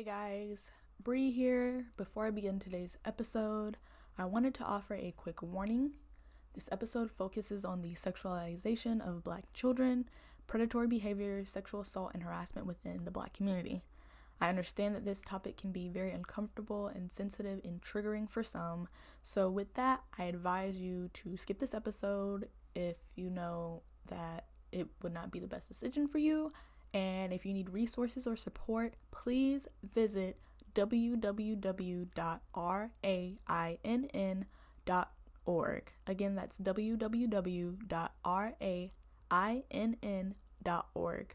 Hey guys, Bree here. Before I begin today's episode, I wanted to offer a quick warning. This episode focuses on the sexualization of Black children, predatory behavior, sexual assault, and harassment within the Black community. I understand that this topic can be very uncomfortable and sensitive and triggering for some, so with that, I advise you to skip this episode if you know that it would not be the best decision for you. And if you need resources or support, please visit www.rainn.org. Again, that's www.rainn.org.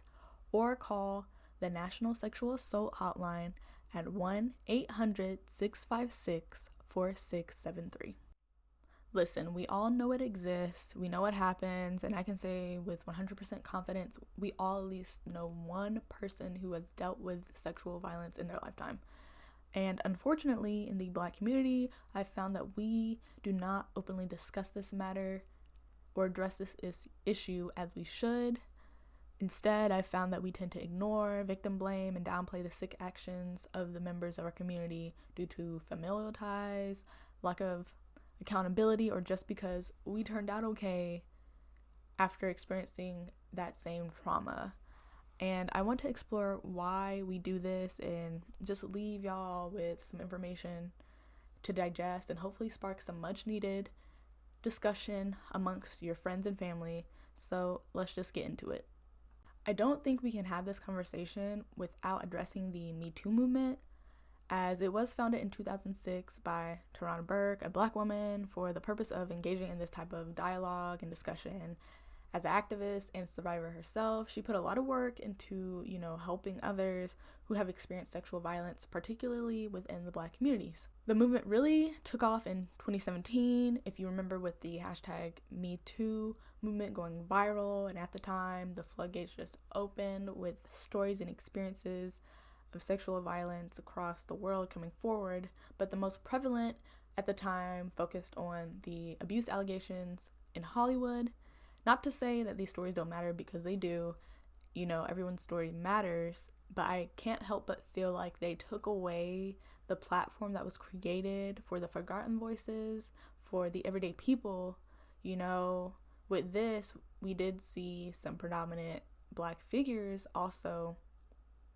Or call the National Sexual Assault Hotline at 1-800-656-4673. Listen, we all know it exists, we know it happens, and I can say with 100% confidence, we all at least know one person who has dealt with sexual violence in their lifetime. And unfortunately, in the Black community, I've found that we do not openly discuss this matter or address this issue as we should. Instead, I've found that we tend to ignore, victim blame, and downplay the sick actions of the members of our community due to familial ties, lack of accountability, or just because we turned out okay after experiencing that same trauma. And I want to explore why we do this and just leave y'all with some information to digest and hopefully spark some much needed discussion amongst your friends and family. So let's just get into it. I don't think we can have this conversation without addressing the Me Too movement, as it was founded in 2006 by Tarana Burke, a Black woman, for the purpose of engaging in this type of dialogue and discussion. As an activist and survivor herself, she put a lot of work into, helping others who have experienced sexual violence, particularly within the Black communities. The movement really took off in 2017, if you remember, with the hashtag #MeToo movement going viral, and at the time, the floodgates just opened with stories and experiences of sexual violence across the world coming forward, but the most prevalent at the time focused on the abuse allegations in Hollywood. Not to say that these stories don't matter, because they do, everyone's story matters, but I can't help but feel like they took away the platform that was created for the forgotten voices, for the everyday people. With this, we did see some predominant Black figures also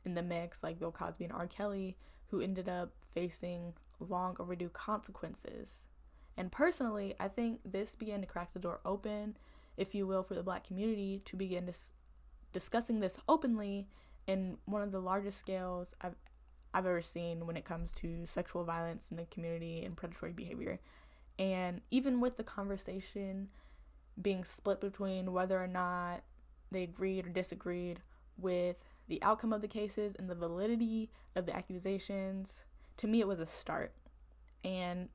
in the mix, like Bill Cosby and R. Kelly, who ended up facing long overdue consequences. And personally, I think this began to crack the door open, if you will, for the Black community to begin discussing this openly in one of the largest scales I've ever seen when it comes to sexual violence in the community and predatory behavior. And even with the conversation being split between whether or not they agreed or disagreed with the outcome of the cases and the validity of the accusations, to me it was a start. And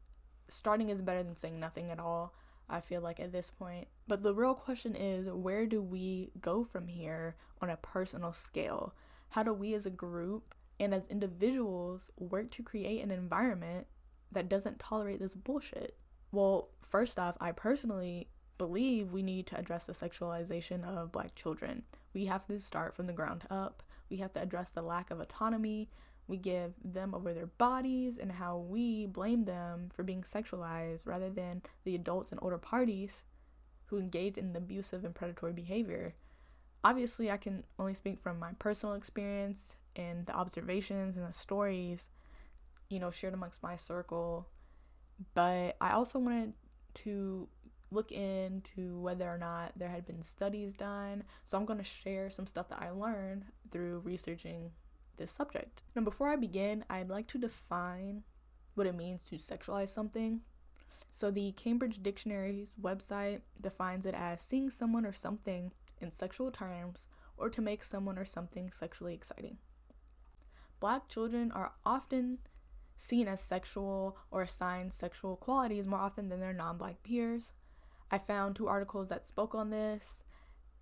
starting is better than saying nothing at all, I feel like, at this point. But the real question is, where do we go from here on a personal scale? How do we as a group and as individuals work to create an environment that doesn't tolerate this bullshit? Well, first off, I personally believe we need to address the sexualization of Black children. We have to start from the ground up. We have to address the lack of autonomy we give them over their bodies and how we blame them for being sexualized rather than the adults and older parties who engage in the abusive and predatory behavior. Obviously, I can only speak from my personal experience and the observations and the stories, shared amongst my circle. But I also wanted to look into whether or not there had been studies done. So I'm going to share some stuff that I learned through researching this subject. Now, before I begin, I'd like to define what it means to sexualize something. So the Cambridge Dictionary's website defines it as seeing someone or something in sexual terms, or to make someone or something sexually exciting. Black children are often seen as sexual or assigned sexual qualities more often than their non-Black peers. I found 2 articles that spoke on this.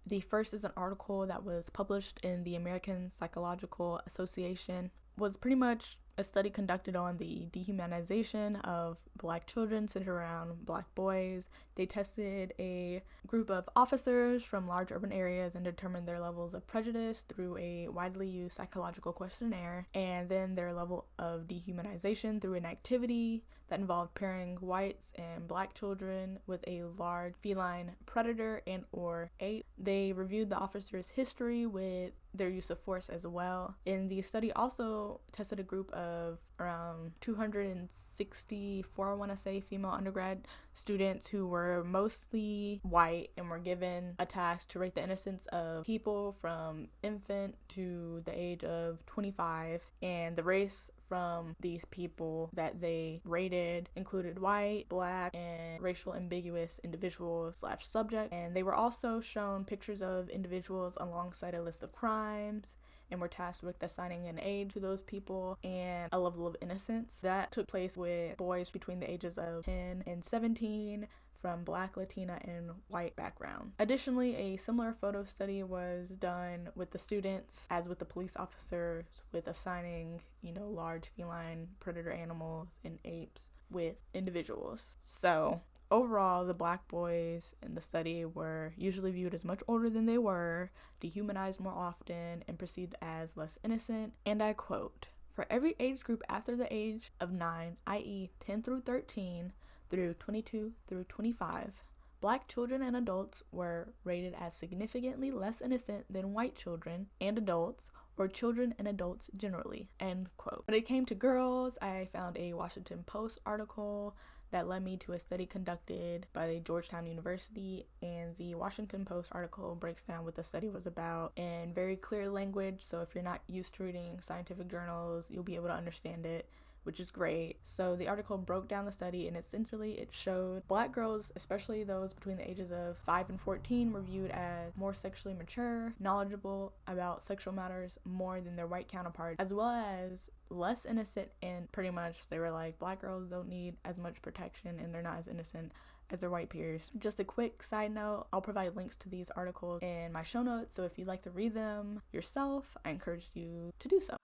The first is an article that was published in the American Psychological Association. Was pretty much a study conducted on the dehumanization of Black children centered around Black boys They tested a group of officers from large urban areas and determined their levels of prejudice through a widely used psychological questionnaire, and then their level of dehumanization through an activity that involved pairing whites and black children with a large feline predator and or ape. They reviewed the officers' history with their use of force as well. And the study also tested a group of around 264, I want to say, female undergrad students who were mostly white and were given a task to rate the innocence of people from infant to the age of 25, and the race from these people that they rated included white, black, and racial ambiguous individuals / subject. And they were also shown pictures of individuals alongside a list of crimes and were tasked with assigning an age to those people and a level of innocence. That took place with boys between the ages of 10 and 17 from black, Latina, and white background. Additionally, a similar photo study was done with the students as with the police officers, with assigning, large feline predator animals and apes with individuals. So overall, the black boys in the study were usually viewed as much older than they were, dehumanized more often, and perceived as less innocent. And I quote, "For every age group after the age of 9, i.e. 10 through 13, through 22 through 25, black children and adults were rated as significantly less innocent than white children and adults, or children and adults generally," end quote. When it came to girls, I found a Washington Post article that led me to a study conducted by the Georgetown University, and the Washington Post article breaks down what the study was about in very clear language, so if you're not used to reading scientific journals, you'll be able to understand it, which is great. So the article broke down the study, and essentially it showed black girls, especially those between the ages of 5 and 14, were viewed as more sexually mature, knowledgeable about sexual matters more than their white counterparts, as well as less innocent, and pretty much they were like, black girls don't need as much protection and they're not as innocent as their white peers. Just a quick side note, I'll provide links to these articles in my show notes, so if you'd like to read them yourself, I encourage you to do so.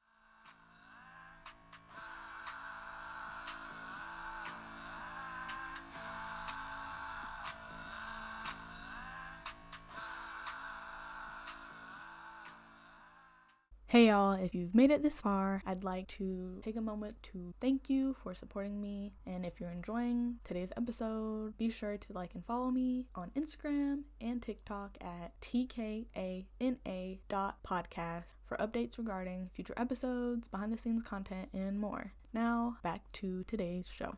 Hey y'all, if you've made it this far, I'd like to take a moment to thank you for supporting me. And if you're enjoying today's episode, be sure to like and follow me on Instagram and TikTok at thekids-r-notalright for updates regarding future episodes, behind the scenes content, and more. Now, back to today's show.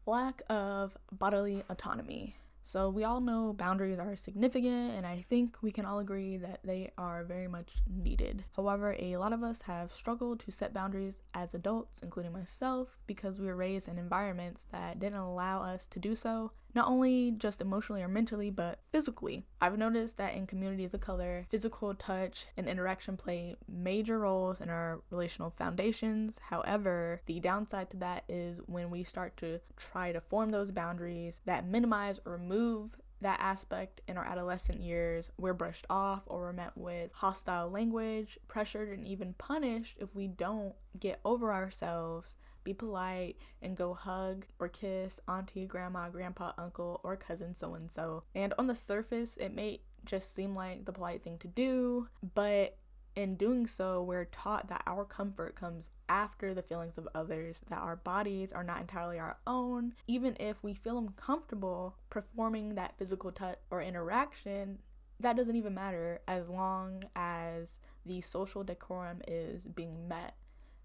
Lack of bodily autonomy. So we all know boundaries are significant, and I think we can all agree that they are very much needed. However, a lot of us have struggled to set boundaries as adults, including myself, because we were raised in environments that didn't allow us to do so, not only just emotionally or mentally, but physically. I've noticed that in communities of color, physical touch and interaction play major roles in our relational foundations. However, the downside to that is when we start to try to form those boundaries that minimize or remove that aspect in our adolescent years, we're brushed off or we're met with hostile language, pressured, and even punished if we don't get over ourselves, be polite, and go hug or kiss auntie, grandma, grandpa, uncle, or cousin so-and-so. And on the surface, it may just seem like the polite thing to do, but in doing so, we're taught that our comfort comes after the feelings of others, that our bodies are not entirely our own. Even if we feel uncomfortable performing that physical touch or interaction, that doesn't even matter as long as the social decorum is being met.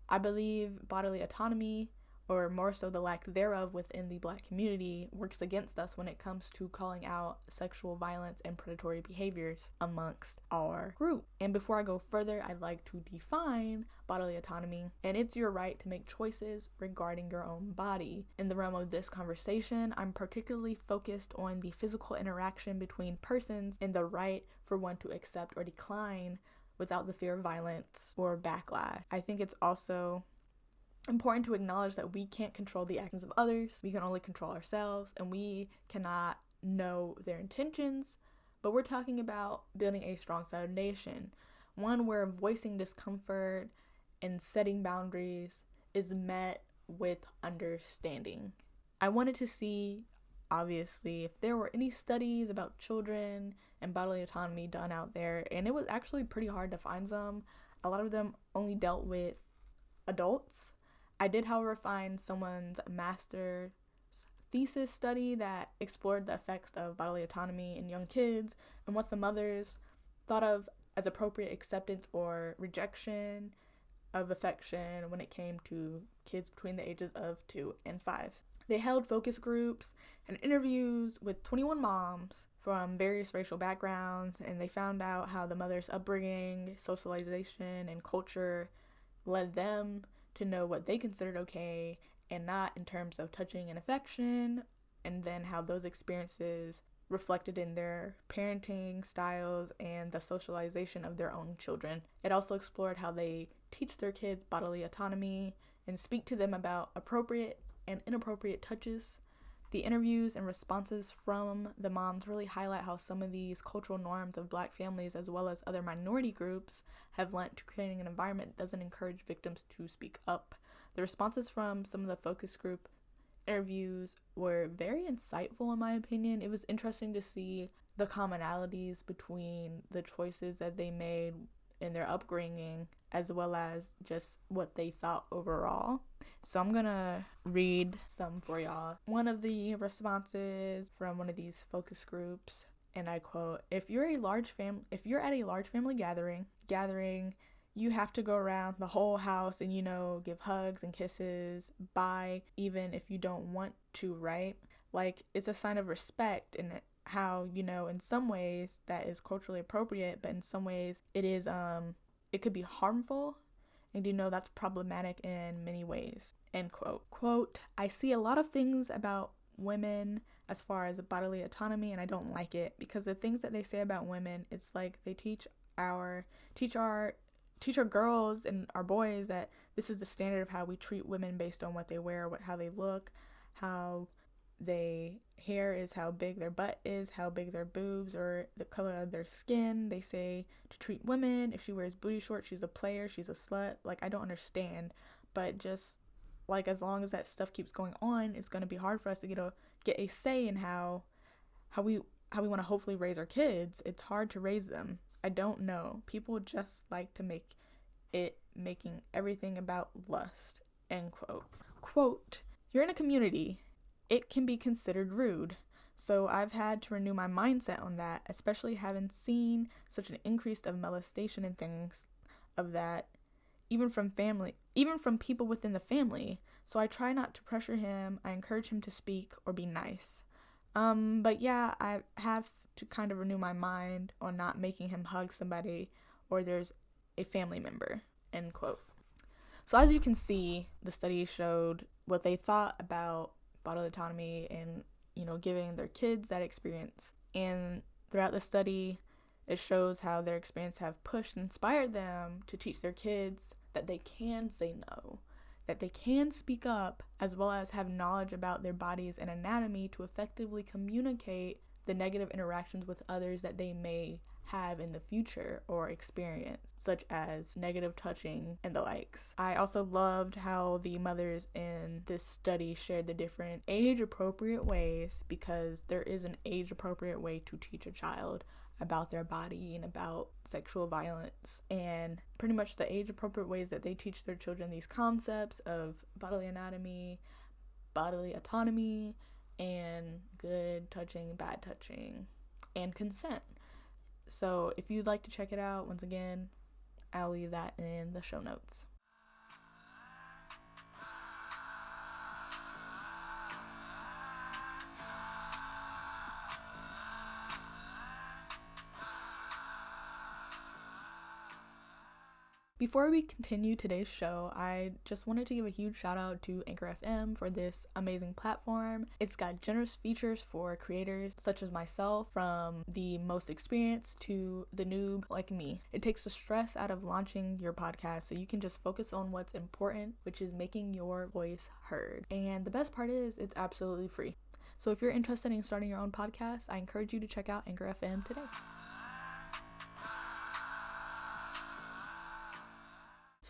I believe bodily autonomy, or more so the lack thereof within the Black community, works against us when it comes to calling out sexual violence and predatory behaviors amongst our group. And before I go further, I'd like to define bodily autonomy, and it's your right to make choices regarding your own body. In the realm of this conversation, I'm particularly focused on the physical interaction between persons and the right for one to accept or decline without the fear of violence or backlash. I think it's also important to acknowledge that we can't control the actions of others. We can only control ourselves, and we cannot know their intentions, but we're talking about building a strong foundation, one where voicing discomfort and setting boundaries is met with understanding. I wanted to see, obviously, if there were any studies about children and bodily autonomy done out there, and it was actually pretty hard to find some. A lot of them only dealt with adults. I did, however, find someone's master's thesis study that explored the effects of bodily autonomy in young kids and what the mothers thought of as appropriate acceptance or rejection of affection when it came to kids between the ages of 2 and 5. They held focus groups and interviews with 21 moms from various racial backgrounds, and they found out how the mother's upbringing, socialization, and culture led them to know what they considered okay and not in terms of touching and affection, and then how those experiences reflected in their parenting styles and the socialization of their own children. It also explored how they teach their kids bodily autonomy and speak to them about appropriate and inappropriate touches. The interviews and responses from the moms really highlight how some of these cultural norms of Black families, as well as other minority groups, have lent to creating an environment that doesn't encourage victims to speak up. The responses from some of the focus group interviews were very insightful, in my opinion. It was interesting to see the commonalities between the choices that they made in their upbringing, as well as just what they thought overall. So I'm gonna read some for y'all. One of the responses from one of these focus groups, and I quote, if you're at a large family gathering, you have to go around the whole house and, give hugs and kisses, bye, even if you don't want to, right? Like, it's a sign of respect, and how, in some ways that is culturally appropriate, but in some ways it is, it could be harmful, and that's problematic in many ways, end quote. Quote, I see a lot of things about women as far as bodily autonomy, and I don't like it, because the things that they say about women, it's like they teach our girls and our boys that this is the standard of how we treat women based on what they wear, how they look, how their hair is, how big their butt is, how big their boobs, or the color of their skin. They say to treat women, if she wears booty shorts, she's a player, she's a slut. Like, I don't understand, but just like, as long as that stuff keeps going on, it's going to be hard for us to get a say in how we want to hopefully raise our kids. It's hard to raise them. I don't know. People just like to making everything about lust, end quote. Quote, you're in a community. It can be considered rude. So I've had to renew my mindset on that, especially having seen such an increase of molestation and things of that, even from people within the family. So I try not to pressure him. I encourage him to speak or be nice. But yeah, I have to kind of renew my mind on not making him hug somebody or there's a family member, end quote. So as you can see, the study showed what they thought about bodily autonomy and, giving their kids that experience. And throughout the study, it shows how their experience have pushed and inspired them to teach their kids that they can say no, that they can speak up, as well as have knowledge about their bodies and anatomy to effectively communicate the negative interactions with others that they may have in the future or experience, such as negative touching and the likes. I also loved how the mothers in this study shared the different age-appropriate ways, because there is an age-appropriate way to teach a child about their body and about sexual violence, and pretty much the age-appropriate ways that they teach their children these concepts of bodily anatomy, bodily autonomy, and good touching, bad touching, and consent. So if you'd like to check it out, once again, I'll leave that in the show notes. Before we continue today's show, I just wanted to give a huge shout out to Anchor FM for this amazing platform. It's got generous features for creators such as myself, from the most experienced to the noob like me. It takes the stress out of launching your podcast, so you can just focus on what's important, which is making your voice heard. And the best part is, it's absolutely free. So if you're interested in starting your own podcast, I encourage you to check out Anchor FM today.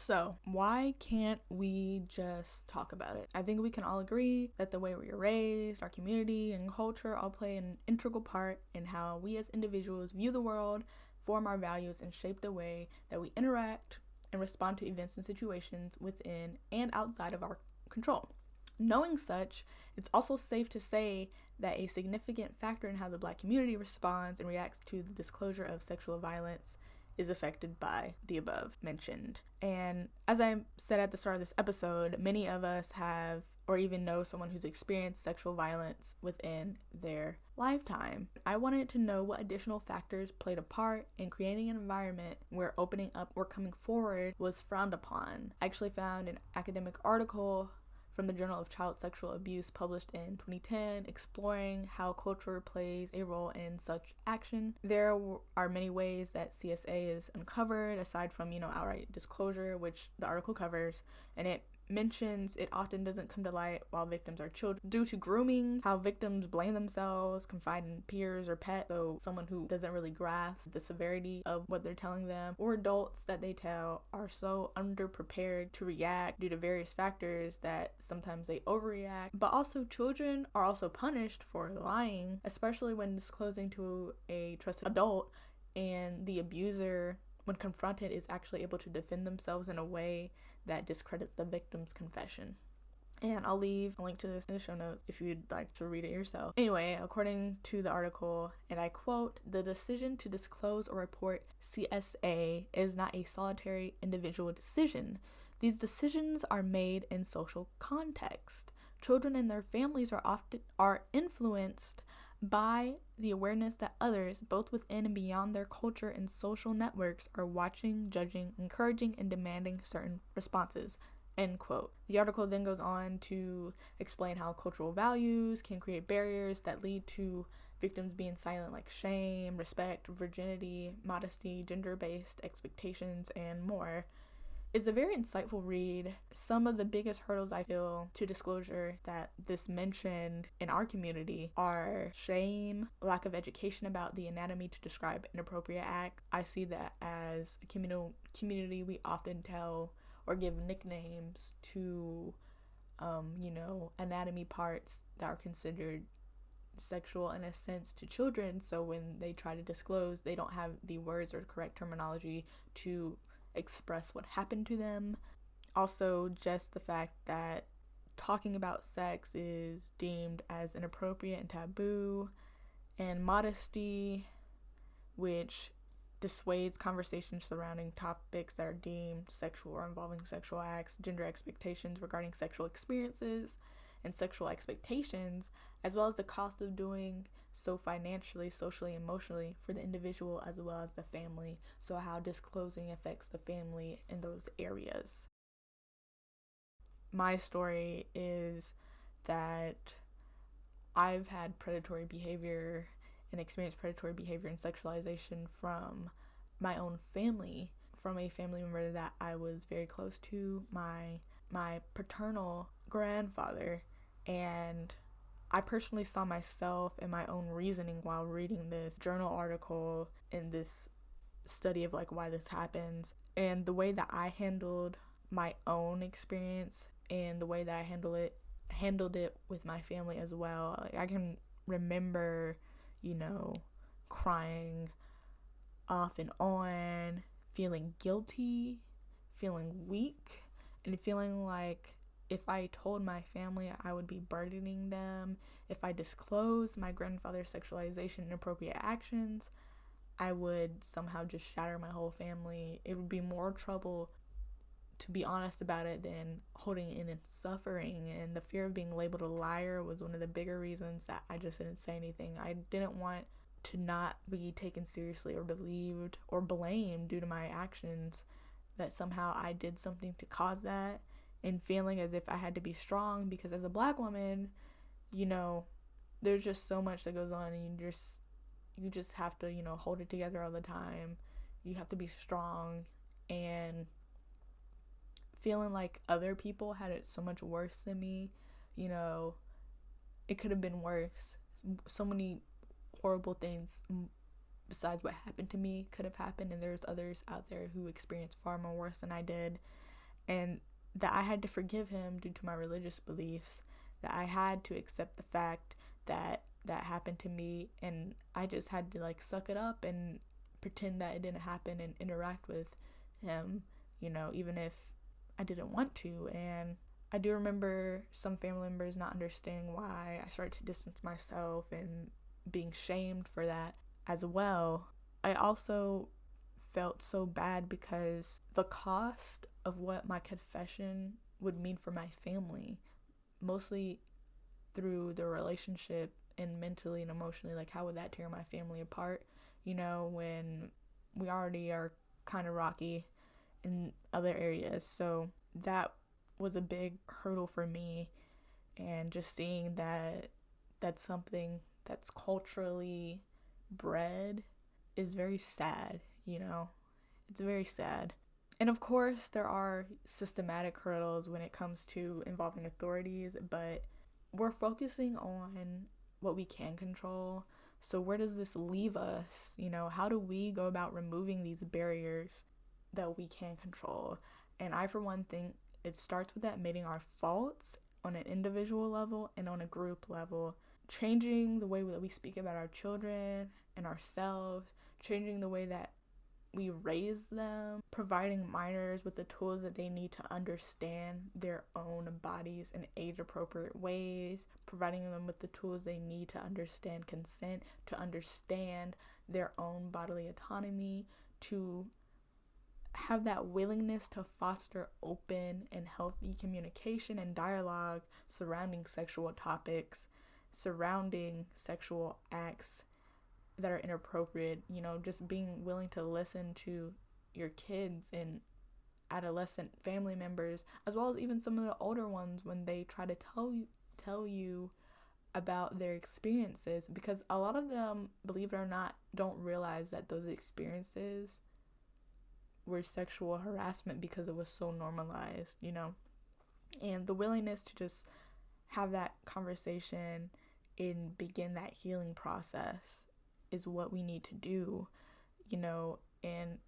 So, why can't we just talk about it? I think we can all agree that the way we are raised, our community, and culture all play an integral part in how we as individuals view the world, form our values, and shape the way that we interact and respond to events and situations within and outside of our control. Knowing such, it's also safe to say that a significant factor in how the Black community responds and reacts to the disclosure of sexual violence is affected by the above mentioned. And as I said at the start of this episode, many of us have or even know someone who's experienced sexual violence within their lifetime. I wanted to know what additional factors played a part in creating an environment where opening up or coming forward was frowned upon. I actually found an academic article from the Journal of Child Sexual Abuse published in 2010 exploring how culture plays a role in such action. There are many ways that CSA is uncovered aside from, outright disclosure, which the article covers, and it mentions it often doesn't come to light while victims are children due to grooming, how victims blame themselves, confide in peers or pets, so someone who doesn't really grasp the severity of what they're telling them, or adults that they tell are so underprepared to react due to various factors that sometimes they overreact. But also children are also punished for lying, especially when disclosing to a trusted adult, and the abuser, when confronted, is actually able to defend themselves in a way that discredits the victim's confession. And I'll leave a link to this in the show notes if you'd like to read it yourself. Anyway, according to the article, and I quote, "The decision to disclose or report CSA is not a solitary individual decision. These decisions are made in social context. Children and their families are influenced by the awareness that others, both within and beyond their culture and social networks, are watching, judging, encouraging, and demanding certain responses." End quote. The article then goes on to explain how cultural values can create barriers that lead to victims being silent, like shame, respect, virginity, modesty, gender-based expectations, and more. It's a very insightful read. Some of the biggest hurdles I feel to disclosure that this mentioned in our community are shame, lack of education about the anatomy to describe inappropriate acts. I see that as a community, we often tell or give nicknames to, anatomy parts that are considered sexual in a sense to children. So when they try to disclose, they don't have the words or correct terminology to express what happened to them. Also, just the fact that talking about sex is deemed as inappropriate and taboo, and modesty, which dissuades conversations surrounding topics that are deemed sexual or involving sexual acts, gender expectations regarding sexual experiences and sexual expectations, as well as the cost of doing so financially, socially, emotionally for the individual as well as the family. So how disclosing affects the family in those areas. My story is that I've had predatory behavior and experienced predatory behavior and sexualization from my own family, from a family member that I was very close to, my paternal grandfather. And I personally saw myself and my own reasoning while reading this journal article and this study of why this happens, and the way that I handled my own experience and the way that I handled it with my family as well. I can remember, crying off and on, feeling guilty, feeling weak, and feeling like if I told my family, I would be burdening them. If I disclosed my grandfather's sexualization and inappropriate actions, I would somehow just shatter my whole family. It would be more trouble to be honest about it than holding in and suffering. And the fear of being labeled a liar was one of the bigger reasons that I just didn't say anything. I didn't want to not be taken seriously or believed or blamed due to my actions, that somehow I did something to cause that, and feeling as if I had to be strong because as a Black woman, there's just so much that goes on, and you just have to, hold it together all the time. You have to be strong, and feeling like other people had it so much worse than me, it could have been worse. So many horrible things besides what happened to me could have happened, and there's others out there who experienced far more worse than I did. and that I had to forgive him due to my religious beliefs, that I had to accept the fact that that happened to me, and I just had to like suck it up and pretend that it didn't happen and interact with him, even if I didn't want to. And I do remember some family members not understanding why I started to distance myself and being shamed for that as well. I also felt so bad because the cost of what my confession would mean for my family, mostly through the relationship and mentally and emotionally, like how would that tear my family apart, when we already are kind of rocky in other areas. So that was a big hurdle for me, and just seeing that that's something that's culturally bred is very sad, it's very sad. And of course there are systematic hurdles when it comes to involving authorities, but we're focusing on what we can control. So where does this leave us? How do we go about removing these barriers that we can control? And I, for one, think it starts with admitting our faults on an individual level and on a group level, changing the way that we speak about our children and ourselves, changing the way that we raise them, providing minors with the tools that they need to understand their own bodies in age-appropriate ways, providing them with the tools they need to understand consent, to understand their own bodily autonomy, to have that willingness to foster open and healthy communication and dialogue surrounding sexual topics, surrounding sexual acts that are inappropriate, just being willing to listen to your kids and adolescent family members, as well as even some of the older ones when they try to tell you about their experiences, because a lot of them, believe it or not, don't realize that those experiences were sexual harassment because it was so normalized, and the willingness to just have that conversation and begin that healing process is what we need to do, and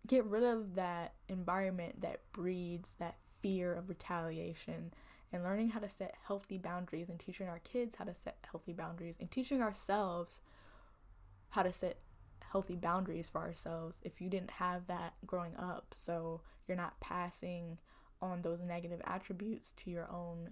get rid of that environment that breeds that fear of retaliation, and learning how to set healthy boundaries and teaching our kids how to set healthy boundaries and teaching ourselves how to set healthy boundaries for ourselves if you didn't have that growing up, so you're not passing on those negative attributes to your own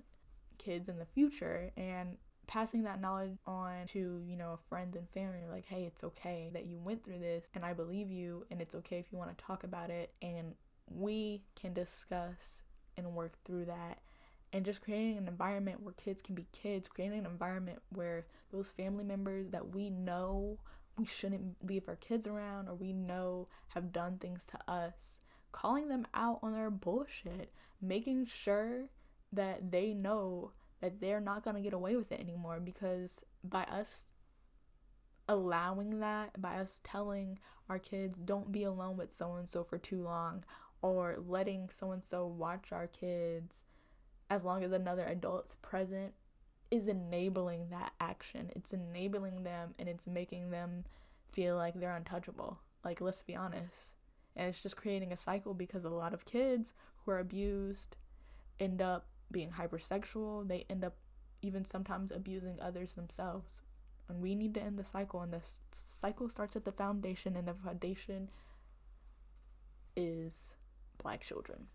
kids in the future, and passing that knowledge on to, friends and family, like, hey, it's okay that you went through this, and I believe you, and it's okay if you want to talk about it, and we can discuss and work through that. And just creating an environment where kids can be kids, creating an environment where those family members that we know we shouldn't leave our kids around, or we know have done things to us, calling them out on their bullshit, making sure that they know that they're not going to get away with it anymore, because by us allowing that, by us telling our kids, don't be alone with so-and-so for too long, or letting so-and-so watch our kids as long as another adult's present, is enabling that action. It's enabling them, and it's making them feel like they're untouchable. Like, let's be honest. And it's just creating a cycle, because a lot of kids who are abused end up being hypersexual. They end up even sometimes abusing others themselves. And we need to end the cycle. And this cycle starts at the foundation, and the foundation is Black children.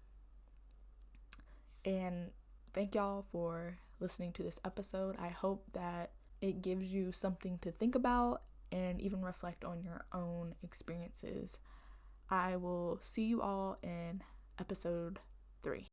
And thank y'all for listening to this episode. I hope that it gives you something to think about and even reflect on your own experiences. I will see you all in episode 3.